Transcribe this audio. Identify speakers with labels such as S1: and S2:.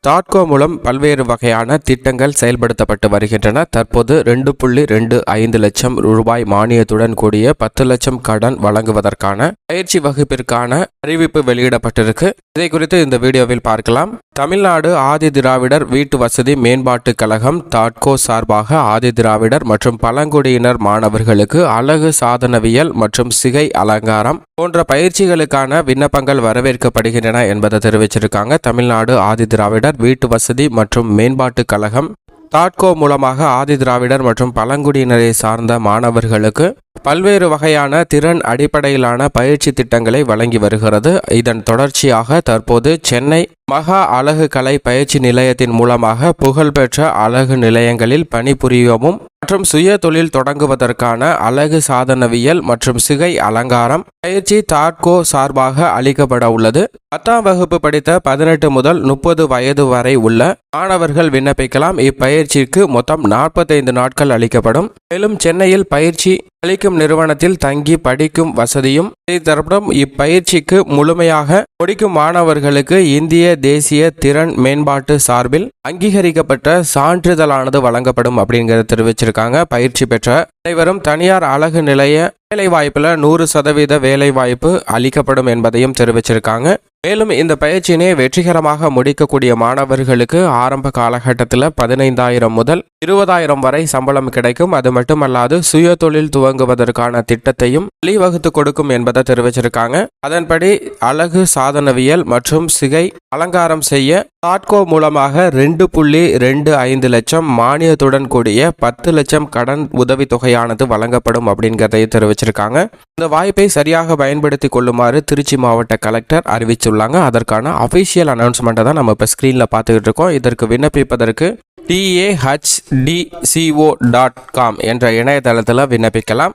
S1: தாட்கோ மூலம் பல்வேறு வகையான திட்டங்கள் செயல்படுத்தப்பட்டு வருகின்றன. தற்போது 2.25 லட்சம் ரூபாய் மானியத்துடன் கூடிய 10 லட்சம் கடன் வழங்குவதற்கான பயிற்சி வகுப்பிற்கான அறிவிப்பு வெளியிடப்பட்டிருக்கு. இதை குறித்து இந்த வீடியோவில் பார்க்கலாம். தமிழ்நாடு ஆதி திராவிடர் வீட்டு வசதி மேம்பாட்டு கழகம் தாட்கோ சார்பாக ஆதி திராவிடர் மற்றும் பழங்குடியினர் மாணவர்களுக்கு அழகு சாதனவியல் மற்றும் சிகை அலங்காரம் போன்ற பயிற்சிகளுக்கான விண்ணப்பங்கள் வரவேற்கப்படுகின்றன என்பதை தெரிவிச்சிருக்காங்க. தமிழ்நாடு ஆதி திராவிடர் வீட்டு வசதி மற்றும் மேம்பாட்டு கழகம் தாட்கோ மூலமாக ஆதி திராவிடர் மற்றும் பழங்குடியினரை சார்ந்த மாணவர்களுக்கு பல்வேறு வகையான திறன் அடிப்படையிலான பயிற்சி திட்டங்களை வழங்கி வருகிறது. இதன் தொடர்ச்சியாக தற்போது சென்னை மகா அழகு கலை பயிற்சி நிலையத்தின் மூலமாக புகழ்பெற்ற அழகு நிலையங்களில் பணிபுரியவும் மற்றும் சுய தொழில் தொடங்குவதற்கான அழகு சாதனவியல் மற்றும் சிகை அலங்காரம் பயிற்சி தாட்கோ சார்பாக அளிக்கப்பட உள்ளது. 10ஆம் வகுப்பு படித்த 18 முதல் 30 வயது வரை உள்ள மாணவர்கள் விண்ணப்பிக்கலாம். இப்பயிற்சிக்கு மொத்தம் 45 நாட்கள் அளிக்கப்படும். மேலும் சென்னையில் பயிற்சி அளிக்கும் நிறுவனத்தில் தங்கி படிக்கும் வசதியும் தரப்படும். இப்பயிற்சிக்கு முழுமையாக முடிக்கும் மாணவர்களுக்கு இந்திய தேசிய திறன் மேம்பாட்டு சார்பில் அங்கீகரிக்கப்பட்ட சான்றிதழானது வழங்கப்படும் அப்படிங்கிறத தெரிவிச்சிருக்காங்க. பயிற்சி பெற்ற அனைவரும் தனியார் அழகு நிலைய வேலைவாய்ப்புல 100% வேலைவாய்ப்பு அளிக்கப்படும் என்பதையும் தெரிவிச்சிருக்காங்க. மேலும் இந்த பயிற்சியினை வெற்றிகரமாக முடிக்கக்கூடிய மாணவர்களுக்கு ஆரம்ப காலகட்டத்தில் 15,000 முதல் 20,000 வரை சம்பளம் கிடைக்கும். அது மட்டுமல்லாது சுய தொழில் துவங்குவதற்கான திட்டத்தையும் வழிவகுத்து கொடுக்கும் என்பதை தெரிவிச்சிருக்காங்க. அதன்படி அழகு சாதனவியல் மற்றும் சிகை அலங்காரம் செய்ய தாட்கோ மூலமாக 2.25 லட்சம் மானியத்துடன் கூடிய 10 லட்சம் கடன் உதவித்தொகையானது வழங்கப்படும் அப்படிங்கிறதை தெரிவிச்சிருக்காங்க. இந்த வாய்ப்பை சரியாக பயன்படுத்தி கொள்ளுமாறு திருச்சி மாவட்ட கலெக்டர் அறிவிச்சுள்ளாங்க. அதற்கான அபிஷியல் அனௌன்ஸ்மெண்ட்டை தான் நம்ம இப்போ ஸ்க்ரீனில் பார்த்துக்கிட்டு இருக்கோம். இதற்கு விண்ணப்பிப்பதற்கு tahdco.com என்ற இணையதளத்தில் விண்ணப்பிக்கலாம்.